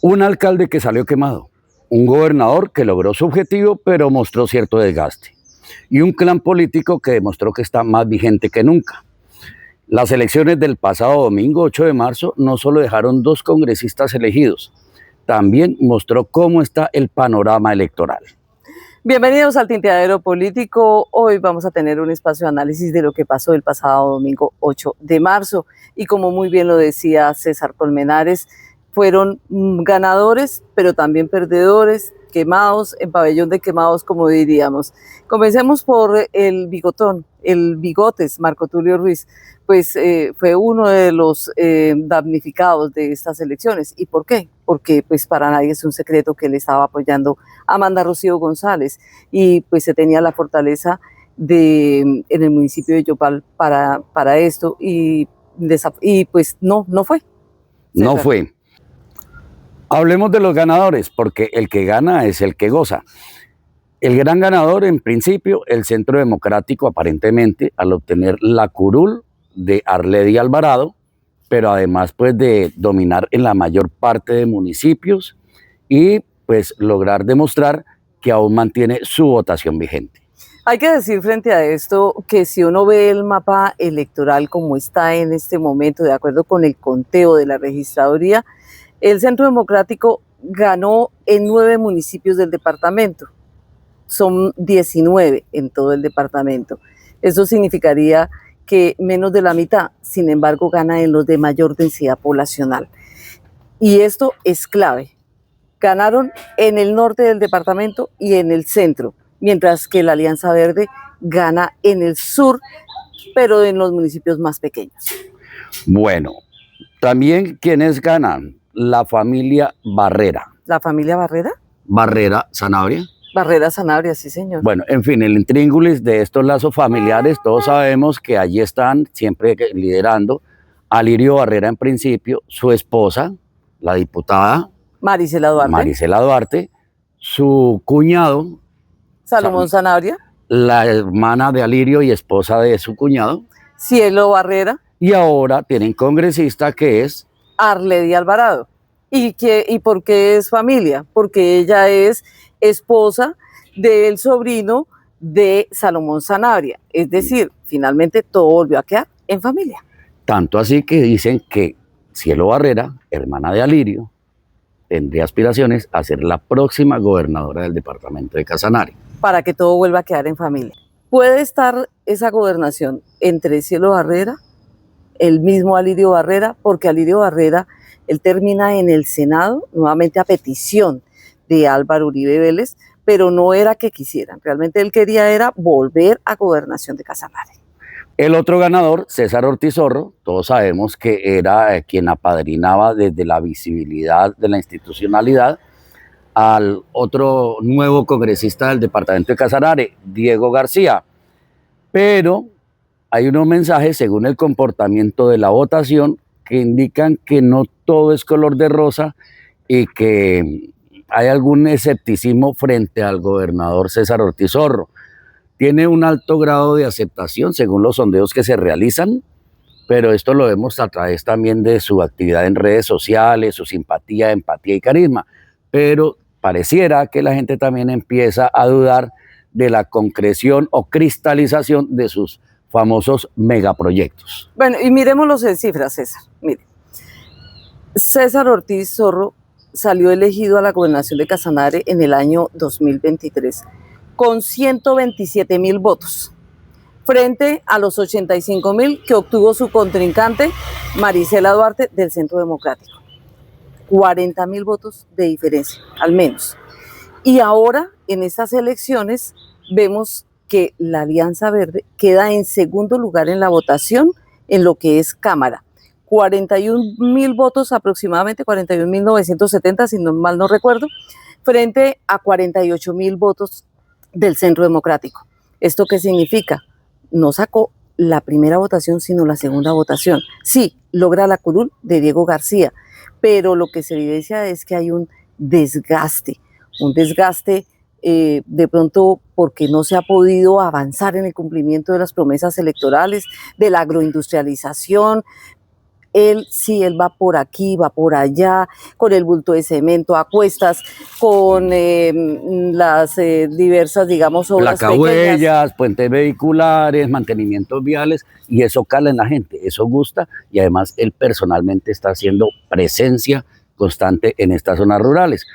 Un alcalde que salió quemado, un gobernador que logró su objetivo pero mostró cierto desgaste y un clan político que demostró que está más vigente que nunca. Las elecciones del pasado domingo 8 de marzo no solo dejaron 2 congresistas elegidos, también mostró cómo está el panorama electoral. Bienvenidos al Tinteadero Político. Hoy vamos a tener un espacio de análisis de lo que pasó el pasado domingo 8 de marzo. Y como muy bien lo decía César Colmenares, fueron ganadores, pero también perdedores, quemados, en pabellón de quemados, como diríamos. Comencemos por el bigotón, el bigotes, Marco Tulio Ruiz, pues fue uno de los damnificados de estas elecciones. ¿Y por qué? Porque pues para nadie es un secreto que él estaba apoyando a Amanda Rocío González y pues se tenía la fortaleza en el municipio de Yopal para esto y pues no fue. No fue. Hablemos de los ganadores, porque el que gana es el que goza. El gran ganador, en principio, el Centro Democrático, aparentemente, al obtener la curul de Arledy Alvarado, pero además pues de dominar en la mayor parte de municipios y pues lograr demostrar que aún mantiene su votación vigente. Hay que decir frente a esto que si uno ve el mapa electoral como está en este momento, de acuerdo con el conteo de la registraduría, el Centro Democrático ganó en 9 municipios del departamento. Son 19 en todo el departamento. Eso significaría que menos de la mitad, sin embargo, gana en los de mayor densidad poblacional. Y esto es clave. Ganaron en el norte del departamento y en el centro, mientras que la Alianza Verde gana en el sur, pero en los municipios más pequeños. Bueno, también quienes ganan, la familia Barrera. ¿La familia Barrera? Barrera Sanabria. Barrera Sanabria, sí señor. Bueno, en fin, el intríngulis de estos lazos familiares, todos sabemos que allí están siempre liderando Alirio Barrera en principio, su esposa, la diputada Marisela Duarte, su cuñado Salomón Sanabria, la hermana de Alirio y esposa de su cuñado Cielo Barrera, y ahora tienen congresista que es Arledy Alvarado. ¿Y por qué es familia? Porque ella es esposa del sobrino de Salomón Sanabria. Es decir, finalmente todo volvió a quedar en familia. Tanto así que dicen que Cielo Barrera, hermana de Alirio, tendría aspiraciones a ser la próxima gobernadora del departamento de Casanare. Para que todo vuelva a quedar en familia. ¿Puede estar esa gobernación entre Cielo Barrera, el mismo Alirio Barrera? Porque Alirio Barrera, él termina en el Senado, nuevamente a petición de Álvaro Uribe Vélez, pero no era que quisieran, realmente él quería era volver a gobernación de Casanare. El otro ganador, César Ortiz Zorro, todos sabemos que era quien apadrinaba desde la visibilidad de la institucionalidad al otro nuevo congresista del departamento de Casanare, Diego García. Pero hay unos mensajes, según el comportamiento de la votación, que indican que no todo es color de rosa y que hay algún escepticismo frente al gobernador César Ortiz Zorro. Tiene un alto grado de aceptación según los sondeos que se realizan, pero esto lo vemos a través también de su actividad en redes sociales, su simpatía, empatía y carisma. Pero pareciera que la gente también empieza a dudar de la concreción o cristalización de sus famosos megaproyectos. Bueno, y miremoslos en cifras, César. Mire, César Ortiz Zorro salió elegido a la gobernación de Casanare en el año 2023 con 127.000 votos, frente a los 85.000 que obtuvo su contrincante Marisela Duarte del Centro Democrático. 40.000 votos de diferencia, al menos. Y ahora, en estas elecciones, vemos que la Alianza Verde queda en segundo lugar en la votación en lo que es Cámara. 41.000 votos aproximadamente, 41.970, si no mal no recuerdo, frente a 48.000 votos del Centro Democrático. ¿Esto qué significa? No sacó la primera votación, sino la segunda votación. Sí, logra la curul de Diego García, pero lo que se evidencia es que hay un desgaste de pronto porque no se ha podido avanzar en el cumplimiento de las promesas electorales, de la agroindustrialización. él va por aquí, va por allá, con el bulto de cemento a cuestas, con las diversas, digamos, obras placahuellas, puentes vehiculares, mantenimientos viales, y eso cala en la gente, eso gusta, y además él personalmente está haciendo presencia constante en estas zonas rurales.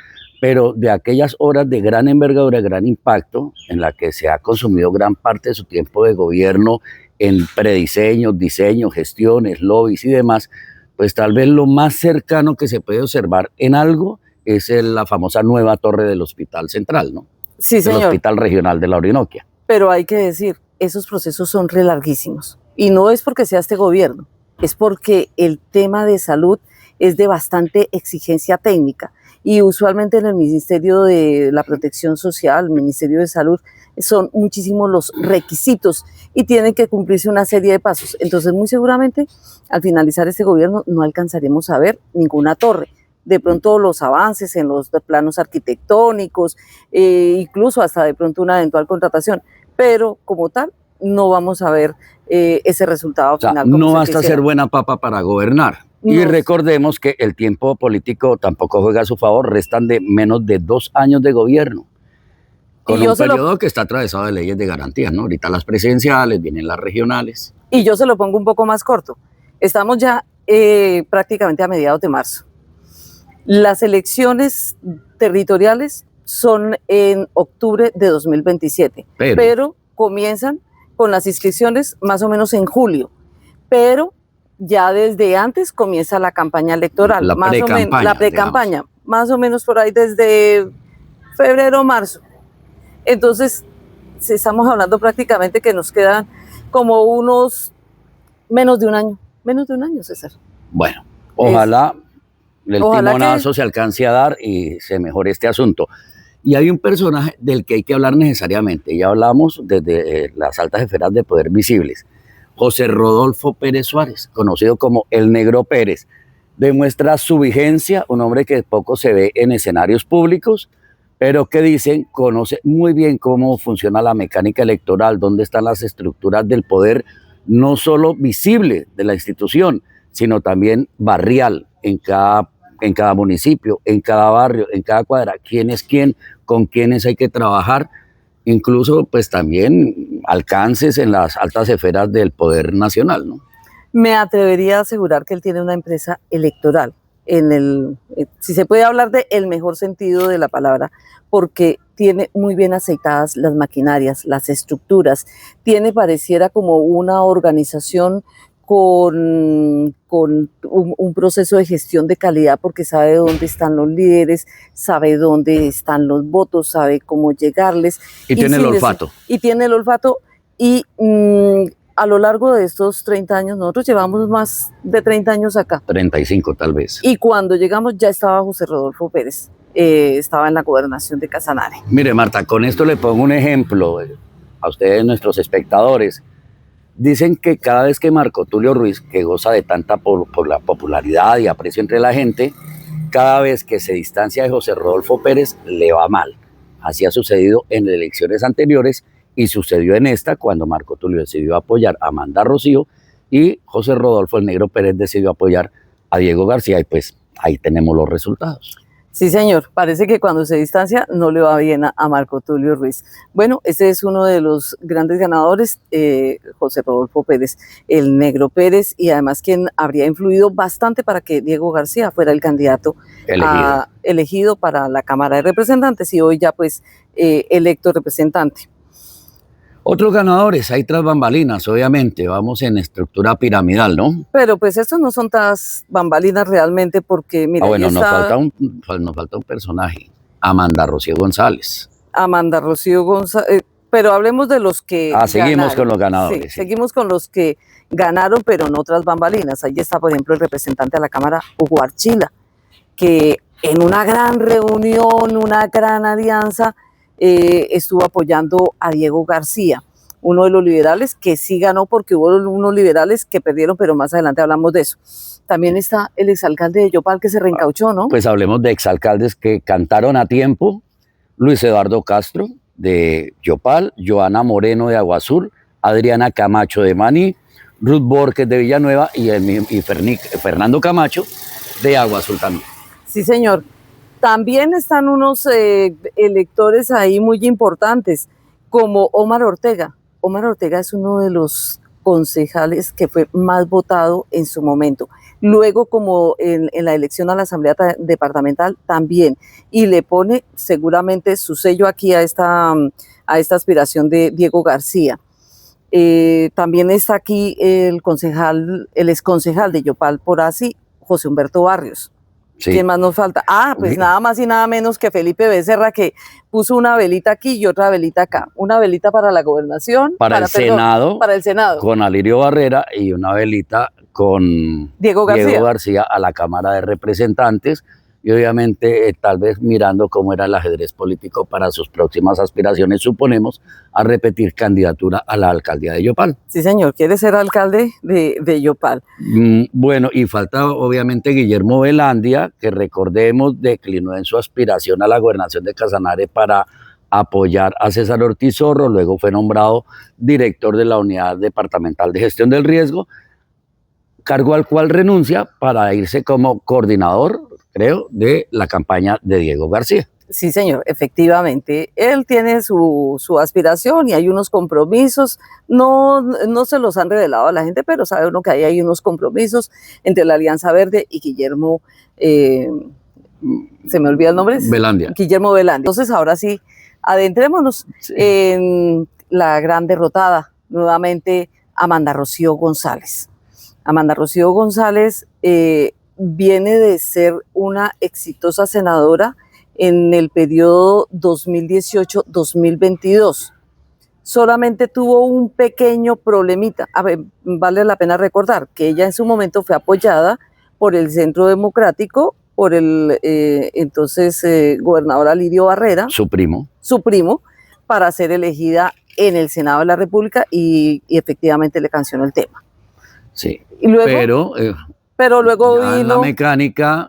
Pero de aquellas horas de gran envergadura, de gran impacto, en la que se ha consumido gran parte de su tiempo de gobierno en prediseños, diseños, gestiones, lobbies y demás, pues tal vez lo más cercano que se puede observar en algo es la famosa nueva torre del Hospital Central, ¿no? Sí, señor. Del Hospital Regional de la Orinoquia. Pero hay que decir, esos procesos son re larguísimos. Y no es porque sea este gobierno, es porque el tema de salud es de bastante exigencia técnica. Y usualmente en el Ministerio de la Protección Social, el Ministerio de Salud, son muchísimos los requisitos y tienen que cumplirse una serie de pasos. Entonces, muy seguramente, al finalizar este gobierno, no alcanzaremos a ver ninguna torre. De pronto los avances en los planos arquitectónicos, incluso hasta de pronto una eventual contratación, pero como tal, no vamos a ver ese resultado final. No basta ser buena papa para gobernar. No. Y recordemos que el tiempo político tampoco juega a su favor, restan de menos de 2 años de gobierno, con un periodo que está atravesado de leyes de garantía, ¿no? Ahorita las presidenciales, vienen las regionales. Y yo se lo pongo un poco más corto. Estamos ya prácticamente a mediados de marzo. Las elecciones territoriales son en octubre de 2027, pero comienzan con las inscripciones más o menos en julio, pero ya desde antes comienza la campaña electoral, la pre-campaña, más o menos por ahí desde febrero, marzo. Entonces, estamos hablando prácticamente que nos quedan como unos menos de un año, César. Bueno, ojalá el timonazo se alcance a dar y se mejore este asunto. Y hay un personaje del que hay que hablar necesariamente, ya hablamos desde las altas esferas de poder visibles, José Rodolfo Pérez Suárez, conocido como el Negro Pérez. Demuestra su vigencia, un hombre que poco se ve en escenarios públicos, pero que dicen conoce muy bien cómo funciona la mecánica electoral, dónde están las estructuras del poder, no solo visible de la institución, sino también barrial, en cada municipio, en cada barrio, en cada cuadra, quién es quién, con quiénes hay que trabajar, incluso pues también alcances en las altas esferas del poder nacional, ¿no? Me atrevería a asegurar que él tiene una empresa electoral, si se puede hablar de el mejor sentido de la palabra, porque tiene muy bien aceitadas las maquinarias, las estructuras, pareciera como una organización con un proceso de gestión de calidad, porque sabe dónde están los líderes, sabe dónde están los votos, sabe cómo llegarles. Y tiene el olfato. Y a lo largo de estos 30 años, nosotros llevamos más de 30 años acá. 35 tal vez. Y cuando llegamos ya estaba José Rodolfo Pérez, estaba en la gobernación de Casanare. Mire, Marta, con esto le pongo un ejemplo a ustedes, nuestros espectadores. Dicen que cada vez que Marco Tulio Ruiz, que goza de tanta por la popularidad y aprecio entre la gente, cada vez que se distancia de José Rodolfo Pérez, le va mal. Así ha sucedido en elecciones anteriores y sucedió en esta, cuando Marco Tulio decidió apoyar a Amanda Rocío y José Rodolfo el Negro Pérez decidió apoyar a Diego García, y pues ahí tenemos los resultados. Sí, señor. Parece que cuando se distancia no le va bien a Marco Tulio Ruiz. Bueno, ese es uno de los grandes ganadores, José Rodolfo Pérez, el Negro Pérez, y además quien habría influido bastante para que Diego García fuera el candidato elegido para la Cámara de Representantes y hoy ya pues electo representante. Otros ganadores, hay tras bambalinas, obviamente, vamos en estructura piramidal, ¿no? Pero pues estos no son tras bambalinas realmente porque, mira, bueno, nos falta un personaje, Amanda Rocío González. Amanda Rocío González, pero hablemos de los que seguimos con los ganadores. Sí. Seguimos con los que ganaron, pero no tras bambalinas. Ahí está, por ejemplo, el representante de la Cámara, Hugo Archila, que en una gran reunión, una gran alianza, estuvo apoyando a Diego García, uno de los liberales que sí ganó, porque hubo unos liberales que perdieron, pero más adelante hablamos de eso. También está el exalcalde de Yopal que se reencauchó, ¿no? Pues hablemos de exalcaldes que cantaron a tiempo: Luis Eduardo Castro de Yopal, Joana Moreno de Agua Azul, Adriana Camacho de Maní, Ruth Borges de Villanueva y Fernando Camacho de Agua Azul también. Sí, señor. También están unos electores ahí muy importantes, como Omar Ortega. Omar Ortega es uno de los concejales que fue más votado en su momento. Luego, como en la elección a la Asamblea Departamental, también. Y le pone seguramente su sello aquí a esta aspiración de Diego García. También está aquí el exconcejal de Yopal por así, José Humberto Barrios. Sí. ¿Quién más nos falta? Pues nada más y nada menos que Felipe Becerra, que puso una velita aquí y otra velita acá. Una velita para la gobernación. Para el Senado. Con Alirio Barrera, y una velita con Diego García a la Cámara de Representantes. Y obviamente tal vez mirando cómo era el ajedrez político para sus próximas aspiraciones, suponemos, a repetir candidatura a la alcaldía de Yopal. Sí, señor, quiere ser alcalde de Yopal. Bueno, y falta obviamente Guillermo Velandia, que recordemos declinó en su aspiración a la gobernación de Casanare para apoyar a César Ortiz Zorro, luego fue nombrado director de la Unidad Departamental de Gestión del Riesgo, cargo al cual renuncia para irse como coordinador, creo, de la campaña de Diego García. Sí, señor, efectivamente. Él tiene su aspiración y hay unos compromisos. No se los han revelado a la gente, pero sabe uno que hay unos compromisos entre la Alianza Verde y Guillermo, se me olvida el nombre. Velandia. Guillermo Velandia. Entonces, ahora sí, adentrémonos en la gran derrotada, nuevamente Amanda Rocío González. Amanda Rocío González viene de ser una exitosa senadora en el periodo 2018-2022. Solamente tuvo un pequeño problemita. A ver, vale la pena recordar que ella en su momento fue apoyada por el Centro Democrático, por el entonces gobernador Alirio Barrera. Su primo, para ser elegida en el Senado de la República y efectivamente le cancionó el tema. Sí, y luego, pero luego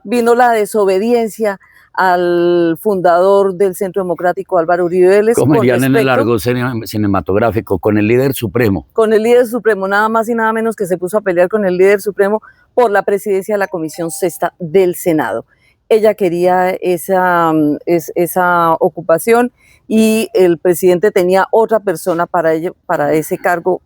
vino la desobediencia al fundador del Centro Democrático, Álvaro Uribe Vélez. Como dirían en el largo cinematográfico, con el líder supremo. Con el líder supremo, nada más y nada menos que se puso a pelear con el líder supremo por la presidencia de la Comisión Sexta del Senado. Ella quería esa ocupación y el presidente tenía otra persona para ese cargo,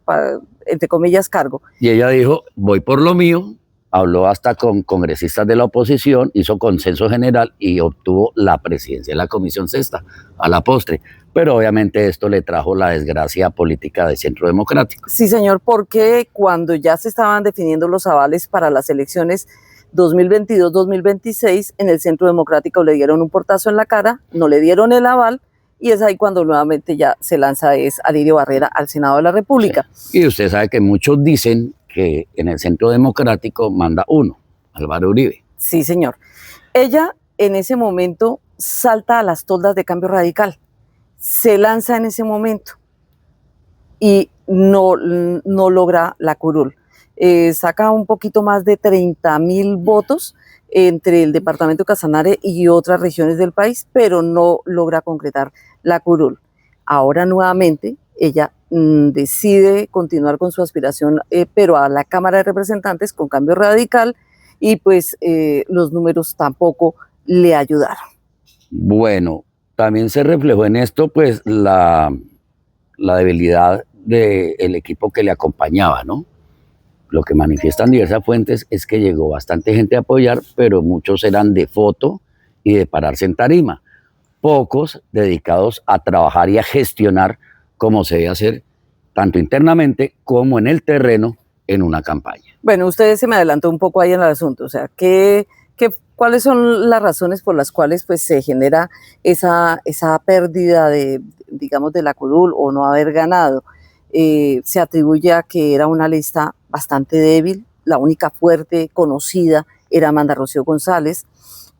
entre comillas, cargo. Y ella dijo, voy por lo mío. Habló hasta con congresistas de la oposición, hizo consenso general y obtuvo la presidencia de la Comisión Sexta a la postre. Pero obviamente esto le trajo la desgracia política del Centro Democrático. Sí, señor, porque cuando ya se estaban definiendo los avales para las elecciones 2022-2026, en el Centro Democrático le dieron un portazo en la cara, no le dieron el aval, y es ahí cuando nuevamente ya se lanza Alirio Barrera al Senado de la República. Sí. Y usted sabe que muchos dicen que en el Centro Democrático manda uno, Álvaro Uribe. Sí, señor. Ella en ese momento salta a las toldas de Cambio Radical, se lanza en ese momento y no logra la curul. Saca un poquito más de 30.000 votos entre el departamento de Casanare y otras regiones del país, pero no logra concretar la curul. Ahora nuevamente ella decide continuar con su aspiración, pero a la Cámara de Representantes con Cambio Radical, y pues los números tampoco le ayudaron. Bueno, también se reflejó en esto pues la debilidad del equipo que le acompañaba, ¿no? Lo que manifiestan diversas fuentes es que llegó bastante gente a apoyar, pero muchos eran de foto y de pararse en tarima. Pocos dedicados a trabajar y a gestionar como se debe hacer, tanto internamente como en el terreno, en una campaña. Bueno, usted se me adelantó un poco ahí en el asunto, o sea, ¿cuáles son las razones por las cuales pues, se genera esa pérdida digamos, de la curul o no haber ganado? Se atribuye a que era una lista bastante débil, la única fuerte conocida era Amanda Rocío González.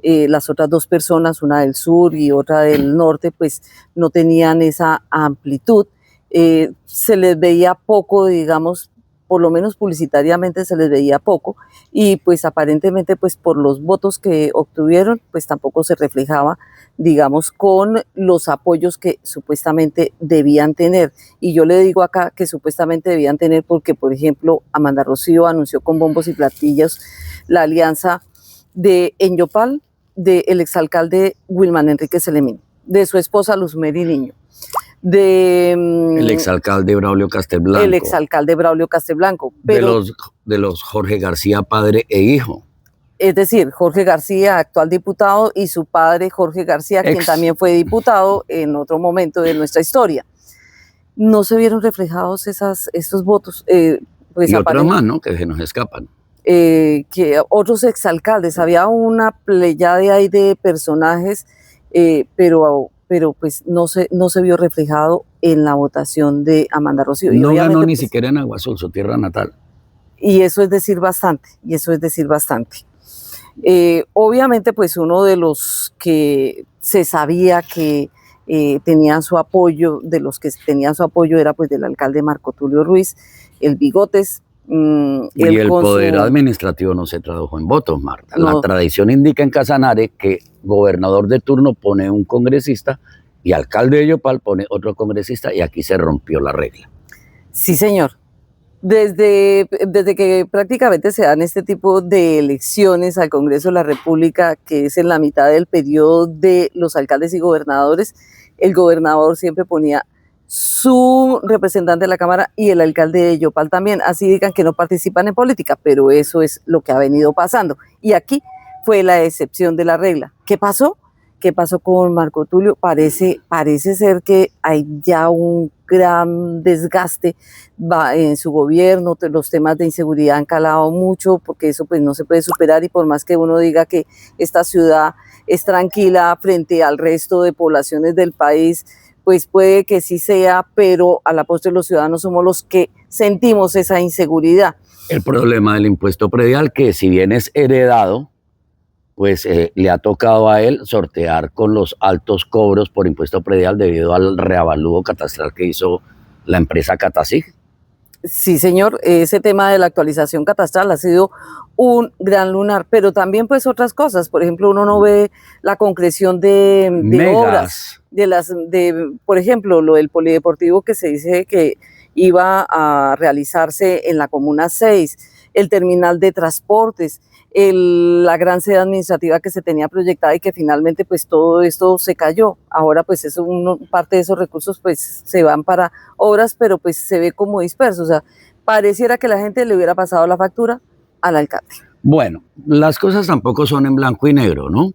Las otras dos personas, una del sur y otra del norte, pues no tenían esa amplitud. Se les veía poco, digamos, por lo menos publicitariamente se les veía poco, y pues aparentemente pues por los votos que obtuvieron pues tampoco se reflejaba, digamos, con los apoyos que supuestamente debían tener. Y yo le digo acá que supuestamente debían tener porque, por ejemplo, Amanda Rocío anunció con bombos y platillos la alianza de Enyopal, del exalcalde Wilman Enrique Celemín, de su esposa Luzmeri Niño, el exalcalde Braulio Castelblanco. El exalcalde Braulio Castelblanco. Pero, de los Jorge García padre e hijo. Es decir, Jorge García, actual diputado, y su padre Jorge García, quien también fue diputado en otro momento de nuestra historia. No se vieron reflejados estos votos. Pues y otros más, ¿no? Que se nos escapan. Que otros exalcaldes, había una pleyada ahí de personajes, pero pues no se vio reflejado en la votación de Amanda Rocío. No ganó ni siquiera en Aguasul, su tierra natal. Y eso es decir bastante, obviamente pues uno de los que se sabía que tenían su apoyo, era pues del alcalde Marco Tulio Ruiz, el Bigotes. Y el poder administrativo no se tradujo en votos, Marta. No. La tradición indica en Casanare que gobernador de turno pone un congresista y alcalde de Yopal pone otro congresista, y aquí se rompió la regla. Sí, señor. Desde que prácticamente se dan este tipo de elecciones al Congreso de la República, que es en la mitad del periodo de los alcaldes y gobernadores, el gobernador siempre ponía su representante de la Cámara y el alcalde de Yopal también. Así digan que no participan en política, pero eso es lo que ha venido pasando. Y aquí fue la excepción de la regla. ¿Qué pasó? ¿Qué pasó con Marco Tulio? Parece ser que hay ya un gran desgaste en su gobierno, los temas de inseguridad han calado mucho, porque eso pues no se puede superar, y por más que uno diga que esta ciudad es tranquila frente al resto de poblaciones del país, pues puede que sí sea, pero a la postre los ciudadanos somos los que sentimos esa inseguridad. El problema del impuesto predial, que si bien es heredado, pues le ha tocado a él sortear con los altos cobros por impuesto predial debido al reavalúo catastral que hizo la empresa Catacig. Sí, señor, ese tema de la actualización catastral ha sido un gran lunar, pero también pues otras cosas. Por ejemplo, uno no ve la concreción de obras, por ejemplo, lo del polideportivo que se dice que iba a realizarse en la Comuna 6, el terminal de transportes, la gran sede administrativa que se tenía proyectada y que finalmente pues todo esto se cayó. Ahora pues parte de esos recursos pues se van para obras, pero pues se ve como disperso. O sea, pareciera que la gente le hubiera pasado la factura al alcalde. Bueno, las cosas tampoco son en blanco y negro, ¿no?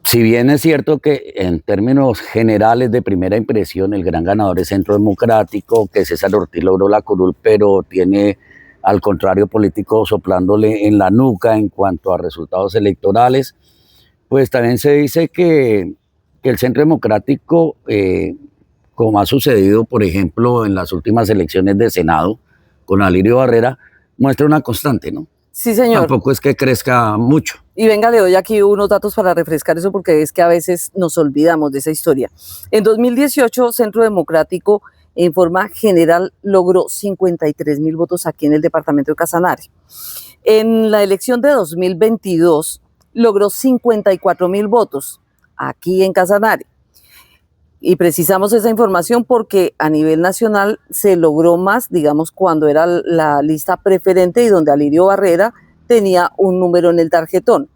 Si bien es cierto que en términos generales de primera impresión el gran ganador es Centro Democrático, que César Ortiz logró la curul, pero tiene al contrario político soplándole en la nuca en cuanto a resultados electorales, pues también se dice que el Centro Democrático, como ha sucedido, por ejemplo, en las últimas elecciones de Senado con Alirio Barrera, muestra una constante, ¿no? Sí, señor. Tampoco es que crezca mucho. Y venga, le doy aquí unos datos para refrescar eso, porque es que a veces nos olvidamos de esa historia. En 2018, Centro Democrático en forma general logró 53.000 votos aquí en el departamento de Casanare. En la elección de 2022 logró 54.000 votos aquí en Casanare. Y precisamos esa información porque a nivel nacional se logró más, digamos, cuando era la lista preferente y donde Alirio Barrera tenía un número en el tarjetón.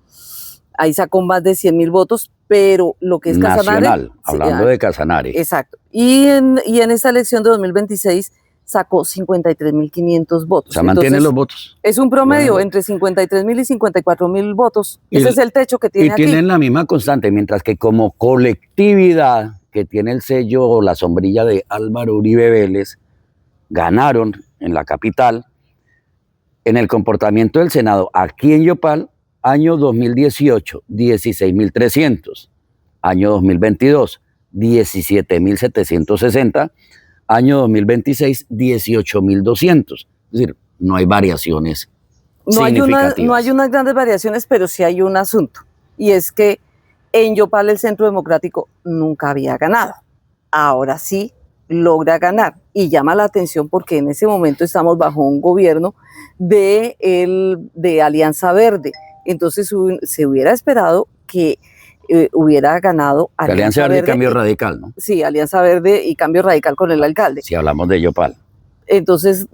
Ahí sacó más de 100.000 votos, pero lo que es Casanare... Nacional, hablando de Casanare. Exacto. Y en esta elección de 2026 sacó 53.500 votos. O sea, mantiene entonces, los votos. Es un promedio entre 53.000 y 54.000 votos. Ese es el techo que tiene aquí. Y tienen la misma constante, mientras que como colectividad, que tiene el sello o la sombrilla de Álvaro Uribe Vélez, ganaron en la capital. En el comportamiento del Senado, aquí en Yopal, año 2018, 16.300. Año 2022, 17.760. Año 2026, 18.200. Es decir, no hay variaciones significativas. No hay unas grandes variaciones, pero sí hay un asunto. Y es que en Yopal el Centro Democrático nunca había ganado. Ahora sí logra ganar. Y llama la atención porque en ese momento estamos bajo un gobierno de Alianza Verde. Entonces se hubiera esperado que hubiera ganado Alianza Verde y Cambio Radical, ¿no? Sí, Alianza Verde y Cambio Radical con el alcalde. Si hablamos de Yopal. Entonces,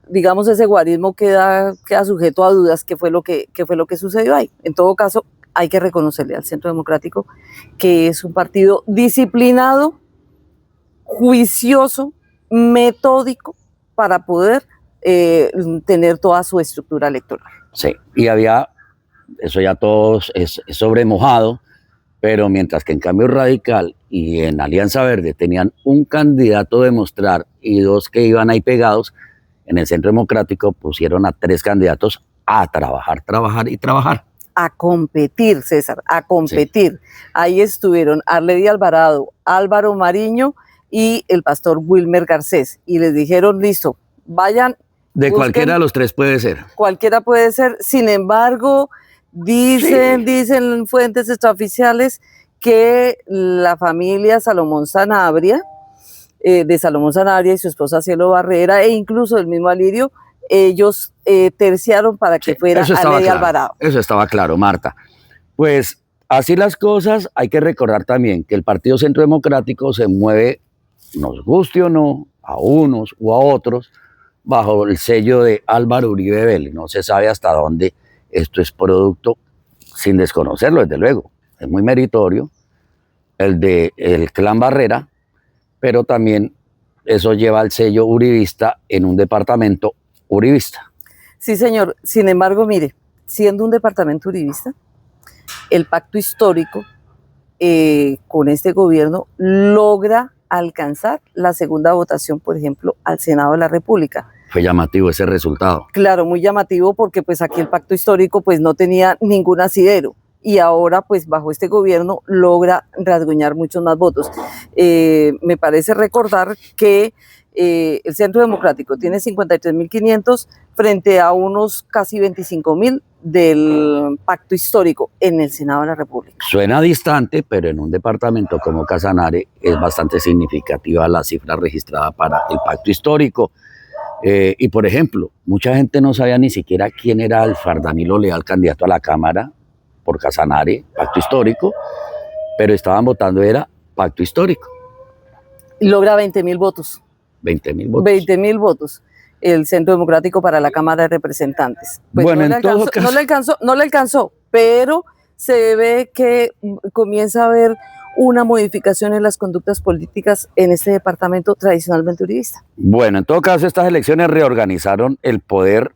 digamos, ese guarismo queda sujeto a dudas qué fue lo que sucedió ahí. En todo caso, hay que reconocerle al Centro Democrático que es un partido disciplinado, juicioso, metódico para poder tener toda su estructura electoral. Sí, y eso ya todos es sobre mojado, pero mientras que en Cambio Radical y en Alianza Verde tenían un candidato de mostrar y dos que iban ahí pegados, en el Centro Democrático pusieron a 3 candidatos a trabajar y trabajar. A competir, César, a competir. Sí. Ahí estuvieron Arledy Alvarado, Álvaro Mariño y el pastor Wilmer Garcés. Y les dijeron, listo, vayan. De busquen, cualquiera de los 3 puede ser. Cualquiera puede ser. Sin embargo, dicen fuentes extraoficiales que la familia Salomón Sanabria, de Salomón Sanabria y su esposa Cielo Barrera, e incluso el mismo Alirio, ellos terciaron para que fuera Arledy Alvarado. Eso estaba claro, Marta. Pues así las cosas, hay que recordar también que el Partido Centro Democrático se mueve, nos guste o no, a unos u a otros, bajo el sello de Álvaro Uribe Vélez. No se sabe hasta dónde esto es producto, sin desconocerlo, desde luego. Es muy meritorio el del clan Barrera, pero también eso lleva al sello uribista en un departamento uribista. Sí, señor. Sin embargo, mire, siendo un departamento uribista, el pacto histórico con este gobierno logra alcanzar la segunda votación, por ejemplo, al Senado de la República. Fue llamativo ese resultado. Claro, muy llamativo porque pues aquí el pacto histórico pues no tenía ningún asidero y ahora pues bajo este gobierno logra rasguñar muchos más votos. Me parece recordar que el Centro Democrático tiene 53.500 frente a unos casi 25.000 del pacto histórico en el Senado de la República. Suena distante, pero en un departamento como Casanare es bastante significativa la cifra registrada para el pacto histórico. Y por ejemplo, mucha gente no sabía ni siquiera quién era Alfar Danilo Leal, candidato a la Cámara por Casanare, pacto histórico, pero estaban votando era pacto histórico. Y logra 20.000 votos. 20.000 votos. 20.000 votos. El Centro Democrático para la Cámara de Representantes. Pues bueno, no le alcanzó, pero se ve que comienza a haber una modificación en las conductas políticas en este departamento tradicionalmente uribista. Bueno, en todo caso, estas elecciones reorganizaron el poder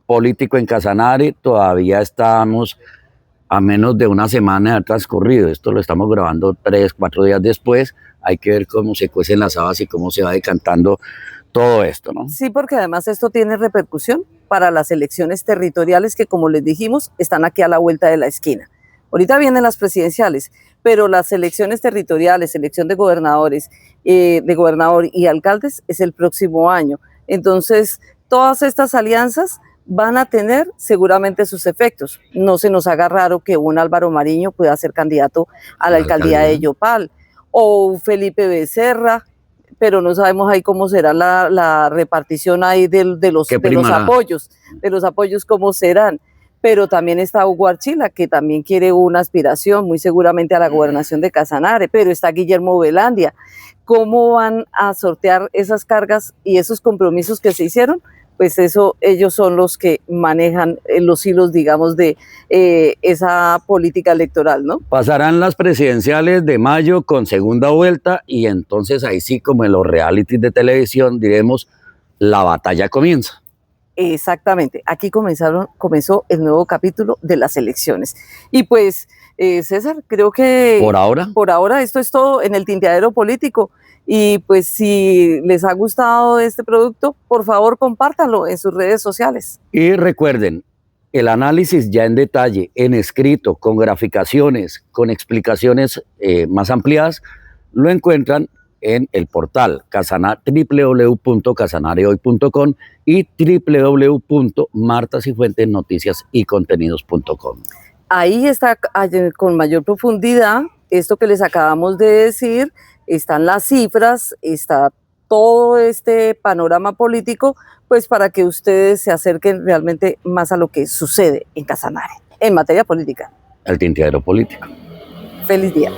político en Casanare. Todavía estamos a menos de una semana de haber transcurrido. Esto lo estamos grabando 3, 4 días después. Hay que ver cómo se cuecen las habas y cómo se va decantando todo esto, ¿no? Sí, porque además esto tiene repercusión para las elecciones territoriales que, como les dijimos, están aquí a la vuelta de la esquina. Ahorita vienen las presidenciales, pero las elecciones territoriales, elección de gobernadores, de gobernador y alcaldes es el próximo año. Entonces, todas estas alianzas van a tener seguramente sus efectos. No se nos haga raro que un Álvaro Mariño pueda ser candidato a la alcaldía de Yopal, o Felipe Becerra, pero no sabemos ahí cómo será la repartición ahí de los apoyos cómo serán. Pero también está Hugo Archila, que también quiere una aspiración, muy seguramente a la gobernación de Casanare, pero está Guillermo Velandia. ¿Cómo van a sortear esas cargas y esos compromisos que se hicieron? Pues eso, ellos son los que manejan los hilos, digamos, de esa política electoral, ¿no? Pasarán las presidenciales de mayo con segunda vuelta y entonces ahí sí, como en los realities de televisión, diremos, la batalla comienza. Exactamente, aquí comenzó el nuevo capítulo de las elecciones. Y pues, César, creo que por ahora esto es todo en el tinteadero político. Y pues si les ha gustado este producto, por favor compártanlo en sus redes sociales. Y recuerden, el análisis ya en detalle, en escrito, con graficaciones, con explicaciones más ampliadas, lo encuentran en el portal www.casanarehoy.com y www.martasifuentesnoticiasycontenidos.com. Ahí está con mayor profundidad esto que les acabamos de decir, están las cifras, está todo este panorama político, pues para que ustedes se acerquen realmente más a lo que sucede en Casanare, en materia política. El tintero político. Feliz día.